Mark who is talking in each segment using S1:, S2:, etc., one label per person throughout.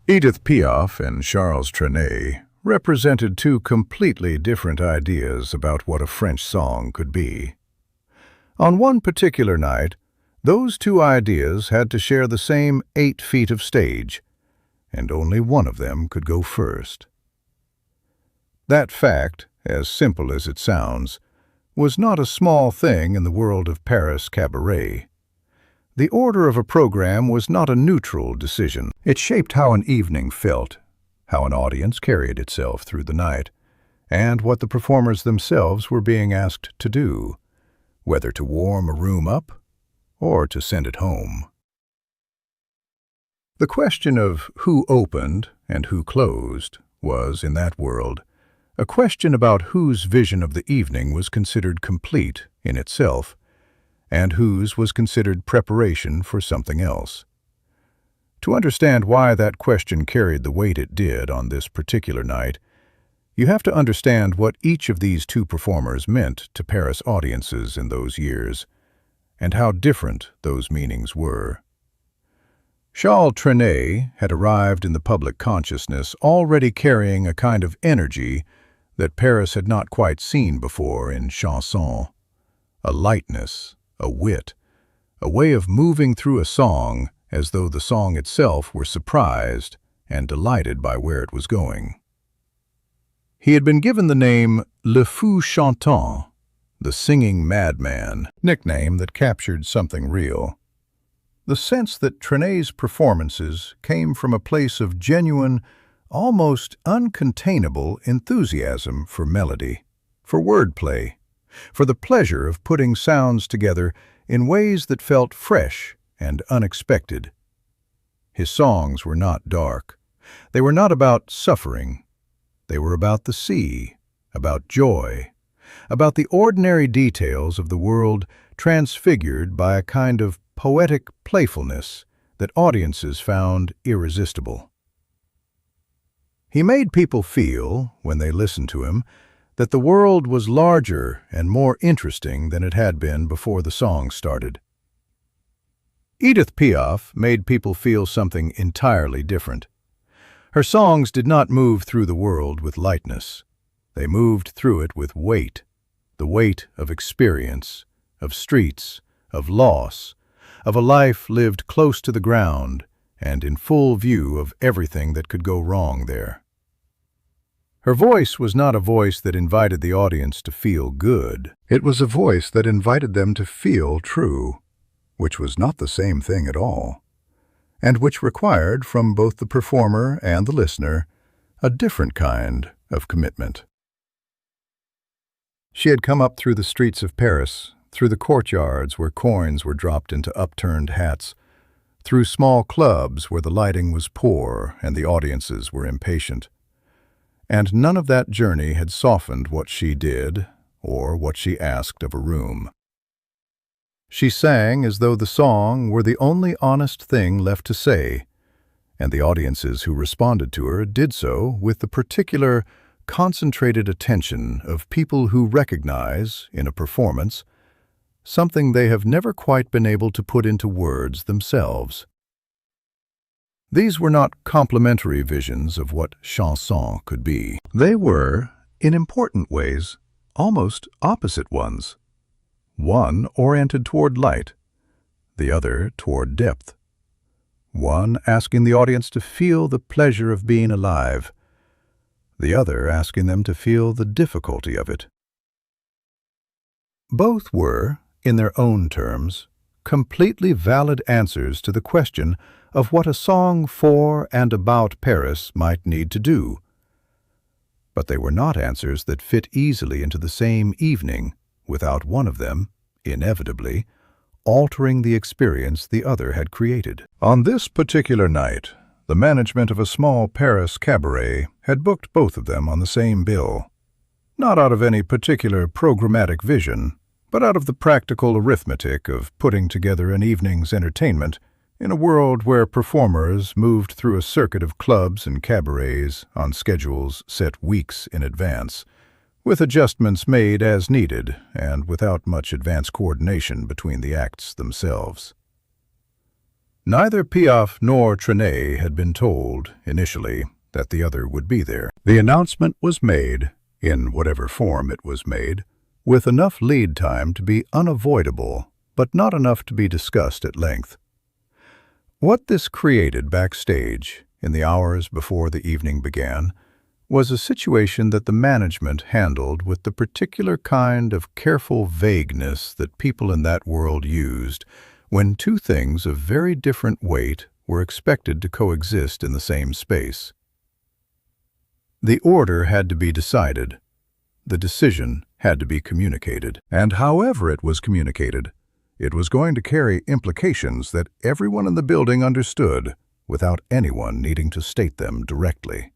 S1: Edith Piaf and Charles Trenet represented two completely different ideas about what a French song could be. On one particular night, those two ideas had to share the same 8 feet of stage, and only one of them could go first. That fact, as simple as it sounds, was not a small thing in the world of Paris cabaret. The order of a program was not a neutral decision. It shaped how an evening felt, how an audience carried itself through the night, and what the performers themselves were being asked to do, whether to warm a room up or to send it home. The question of who opened and who closed was, in that world, a question about whose vision of the evening was considered complete in itself, and whose was considered preparation for something else. To understand why that question carried the weight it did on this particular night, you have to understand what each of these two performers meant to Paris audiences in those years, and how different those meanings were. Charles Trenet had arrived in the public consciousness already carrying a kind of energy that Paris had not quite seen before in Chanson, a lightness, a wit, a way of moving through a song as though the song itself were surprised and delighted by where it was going. He had been given the name Le Fou Chantant, the singing madman, nickname that captured something real. The sense that Trenet's performances came from a place of genuine, almost uncontainable enthusiasm for melody, for wordplay, for the pleasure of putting sounds together in ways that felt fresh and unexpected. His songs were not dark. They were not about suffering. They were about the sea, about joy, about the ordinary details of the world transfigured by a kind of poetic playfulness that audiences found irresistible. He made people feel, when they listened to him, that the world was larger and more interesting than it had been before the song started. Edith Piaf made people feel something entirely different. Her songs did not move through the world with lightness. They moved through it with weight, the weight of experience, of streets, of loss, of a life lived close to the ground and in full view of everything that could go wrong there. Her voice was not a voice that invited the audience to feel good. It was a voice that invited them to feel true, which was not the same thing at all, and which required from both the performer and the listener a different kind of commitment. She had come up through the streets of Paris, through the courtyards where coins were dropped into upturned hats, through small clubs where the lighting was poor and the audiences were impatient. And none of that journey had softened what she did or what she asked of a room. She sang as though the song were the only honest thing left to say, and the audiences who responded to her did so with the particular, concentrated attention of people who recognize, in a performance, something they have never quite been able to put into words themselves. These were not complimentary visions of what Chanson could be. They were, in important ways, almost opposite ones. One oriented toward light, the other toward depth. One asking the audience to feel the pleasure of being alive, the other asking them to feel the difficulty of it. Both were, in their own terms, completely valid answers to the question of what a song for and about Paris might need to do. But they were not answers that fit easily into the same evening without one of them, inevitably, altering the experience the other had created. On this particular night, the management of a small Paris cabaret had booked both of them on the same bill, not out of any particular programmatic vision, but out of the practical arithmetic of putting together an evening's entertainment in a world where performers moved through a circuit of clubs and cabarets on schedules set weeks in advance, with adjustments made as needed and without much advance coordination between the acts themselves. Neither Piaf nor Trenet had been told, initially, that the other would be there. The announcement was made, in whatever form it was made, with enough lead time to be unavoidable, but not enough to be discussed at length. What this created backstage, in the hours before the evening began, was a situation that the management handled with the particular kind of careful vagueness that people in that world used when two things of very different weight were expected to coexist in the same space. The order had to be decided. The decision had to be communicated. And however it was communicated, it was going to carry implications that everyone in the building understood without anyone needing to state them directly.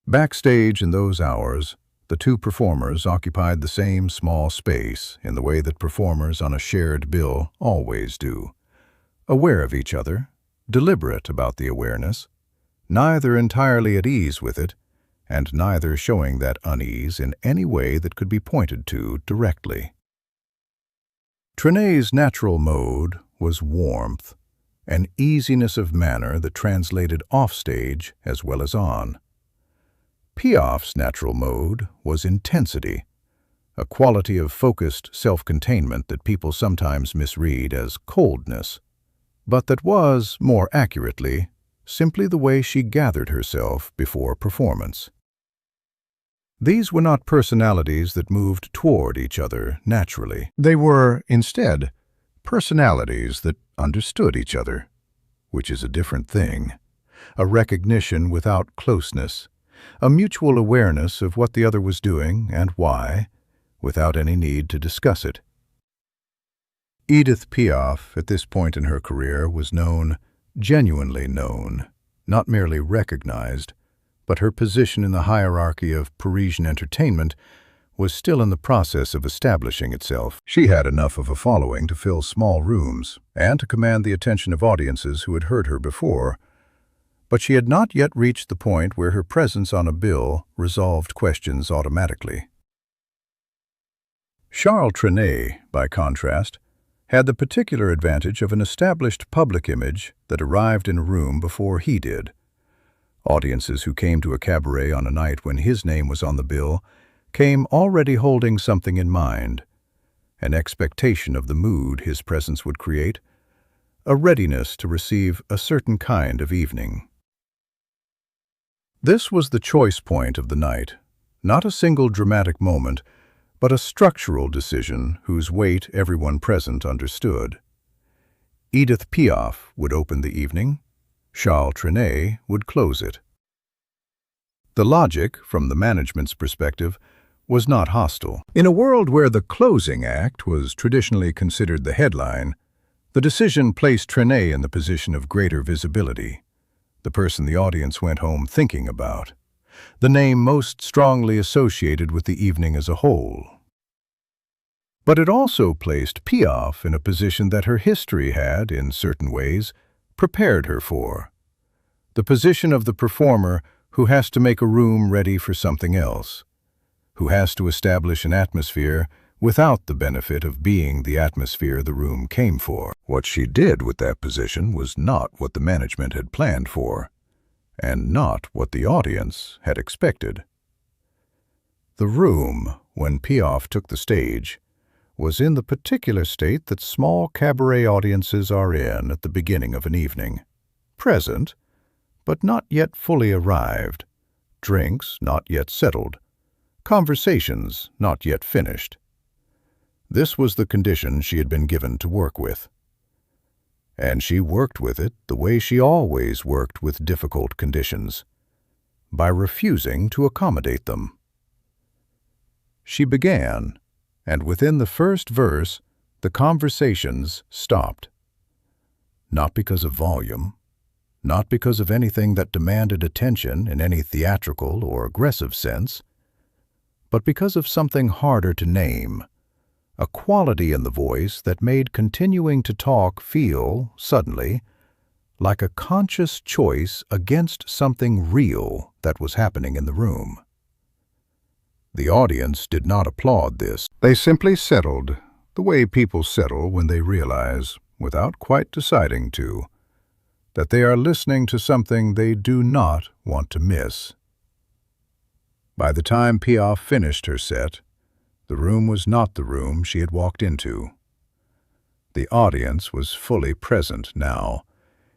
S1: Backstage in those hours, the two performers occupied the same small space in the way that performers on a shared bill always do, aware of each other, deliberate about the awareness, neither entirely at ease with it, and neither showing that unease in any way that could be pointed to directly. Trenet's natural mode was warmth, an easiness of manner that translated offstage as well as on. Piaf's natural mode was intensity, a quality of focused self-containment that people sometimes misread as coldness, but that was, more accurately, simply the way she gathered herself before performance. These were not personalities that moved toward each other naturally. They were, instead, personalities that understood each other, which is a different thing, a recognition without closeness, a mutual awareness of what the other was doing and why, without any need to discuss it. Edith Piaf, at this point in her career, was known, genuinely known, not merely recognized, but her position in the hierarchy of Parisian entertainment was still in the process of establishing itself. She had enough of a following to fill small rooms and to command the attention of audiences who had heard her before, but she had not yet reached the point where her presence on a bill resolved questions automatically. Charles Trenet, by contrast, had the particular advantage of an established public image that arrived in a room before he did. Audiences who came to a cabaret on a night when his name was on the bill came already holding something in mind, an expectation of the mood his presence would create, a readiness to receive a certain kind of evening. This was the choice point of the night, not a single dramatic moment, but a structural decision whose weight everyone present understood. Edith Piaf would open the evening, Charles Trenet would close it. The logic, from the management's perspective, was not hostile. In a world where the closing act was traditionally considered the headline, the decision placed Trenet in the position of greater visibility, the person the audience went home thinking about, the name most strongly associated with the evening as a whole. But it also placed Piaf in a position that her history had, in certain ways, prepared her for, the position of the performer who has to make a room ready for something else, who has to establish an atmosphere without the benefit of being the atmosphere the room came for. What she did with that position was not what the management had planned for, and not what the audience had expected. The room, when Piaf took the stage, was in the particular state that small cabaret audiences are in at the beginning of an evening. Present, but not yet fully arrived, drinks not yet settled, conversations not yet finished. This was the condition she had been given to work with. And she worked with it the way she always worked with difficult conditions, by refusing to accommodate them. She began, and within the first verse, the conversations stopped. Not because of volume, not because of anything that demanded attention in any theatrical or aggressive sense, but because of something harder to name, a quality in the voice that made continuing to talk feel, suddenly, like a conscious choice against something real that was happening in the room. The audience did not applaud this. They simply settled, the way people settle when they realize without quite deciding to, that they are listening to something they do not want to miss. By the time Piaf finished her set, the room was not the room she had walked into. The audience was fully present now,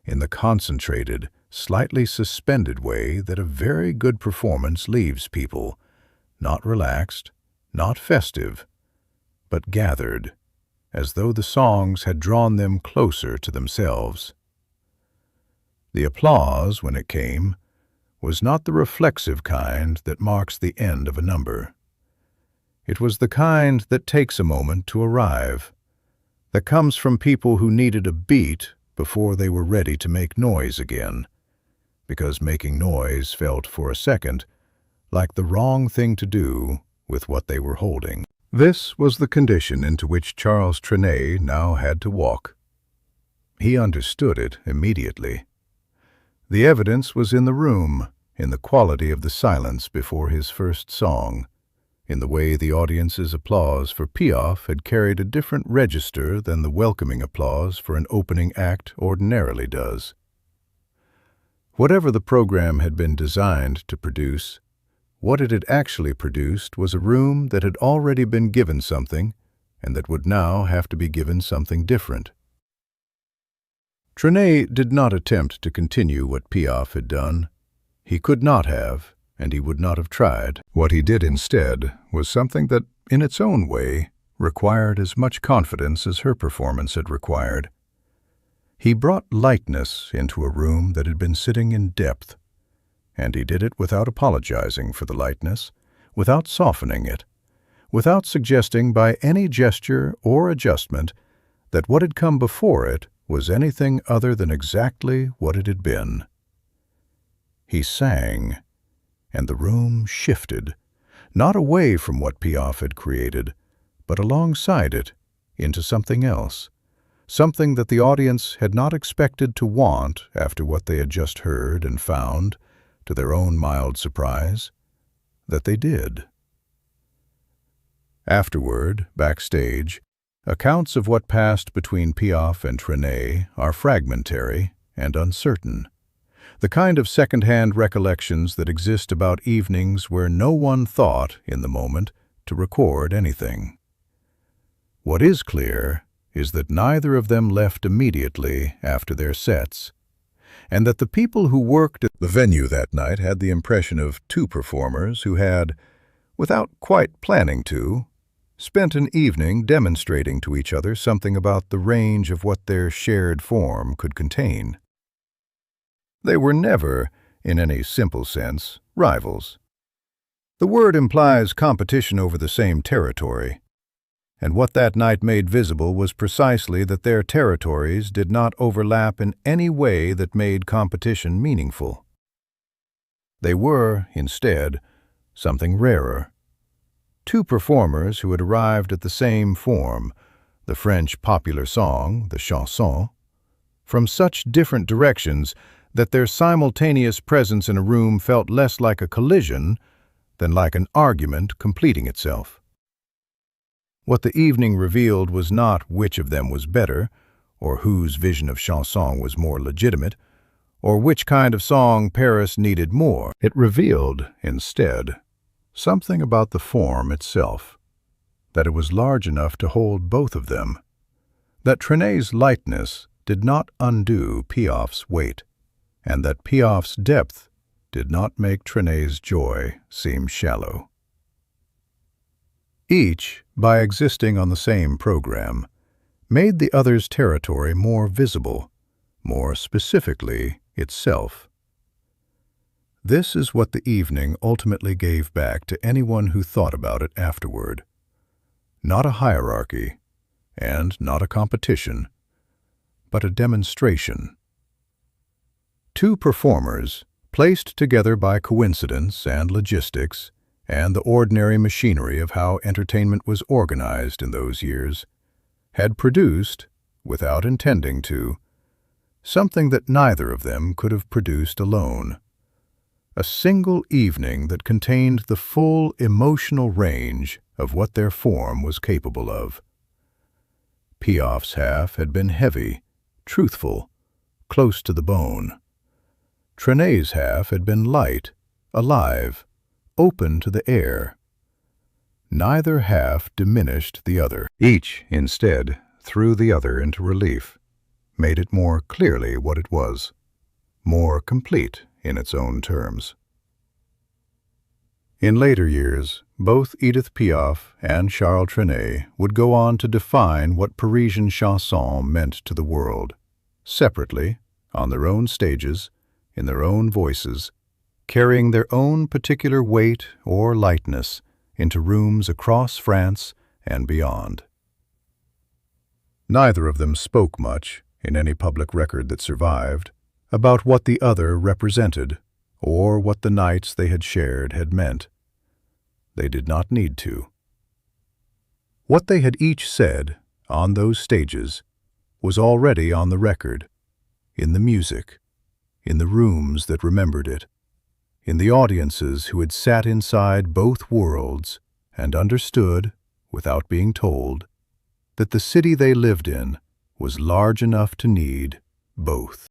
S1: in the concentrated, slightly suspended way that a very good performance leaves people, not relaxed, not festive, but gathered, as though the songs had drawn them closer to themselves. The applause, when it came, was not the reflexive kind that marks the end of a number. It was the kind that takes a moment to arrive, that comes from people who needed a beat before they were ready to make noise again, because making noise felt for a second like the wrong thing to do with what they were holding. This was the condition into which Charles Trenet now had to walk. He understood it immediately. The evidence was in the room, in the quality of the silence before his first song, in the way the audience's applause for Piaf had carried a different register than the welcoming applause for an opening act ordinarily does. Whatever the program had been designed to produce, what it had actually produced was a room that had already been given something and that would now have to be given something different. Trenet did not attempt to continue what Piaf had done. He could not have, and he would not have tried. What he did instead was something that, in its own way, required as much confidence as her performance had required. He brought lightness into a room that had been sitting in depth, and he did it without apologizing for the lightness, without softening it, without suggesting by any gesture or adjustment that what had come before it was anything other than exactly what it had been. He sang, and the room shifted, not away from what Piaf had created, but alongside it, into something else, something that the audience had not expected to want after what they had just heard and found, to their own mild surprise, that they did. Afterward, backstage, accounts of what passed between Piaf and Trenet are fragmentary and uncertain, the kind of second-hand recollections that exist about evenings where no one thought, in the moment, to record anything. What is clear is that neither of them left immediately after their sets, and that the people who worked at the venue that night had the impression of two performers who had, without quite planning to, spent an evening demonstrating to each other something about the range of what their shared form could contain. They were never, in any simple sense, rivals. The word implies competition over the same territory, and what that night made visible was precisely that their territories did not overlap in any way that made competition meaningful. They were, instead, something rarer. Two performers who had arrived at the same form, the French popular song, the Chanson, from such different directions that their simultaneous presence in a room felt less like a collision than like an argument completing itself. What the evening revealed was not which of them was better, or whose vision of Chanson was more legitimate, or which kind of song Paris needed more. It revealed, instead, something about the form itself, that it was large enough to hold both of them, that Trenet's lightness did not undo Piaf's weight, and that Piaf's depth did not make Trenet's joy seem shallow. Each, by existing on the same program, made the other's territory more visible, more specifically itself. This is what the evening ultimately gave back to anyone who thought about it afterward. Not a hierarchy, and not a competition, but a demonstration. Two performers, placed together by coincidence and logistics, and the ordinary machinery of how entertainment was organized in those years, had produced, without intending to, something that neither of them could have produced alone. A single evening that contained the full emotional range of what their form was capable of. Piaf's half had been heavy, truthful, close to the bone. Trenet's half had been light, alive, open to the air. Neither half diminished the other. Each, instead, threw the other into relief, made it more clearly what it was, more complete in its own terms. In later years, both Edith Piaf and Charles Trenet would go on to define what Parisian chanson meant to the world, separately, on their own stages, in their own voices, carrying their own particular weight or lightness into rooms across France and beyond. Neither of them spoke much, in any public record that survived, about what the other represented, or what the nights they had shared had meant. They did not need to. What they had each said, on those stages, was already on the record, in the music, in the rooms that remembered it, in the audiences who had sat inside both worlds and understood, without being told, that the city they lived in was large enough to need both.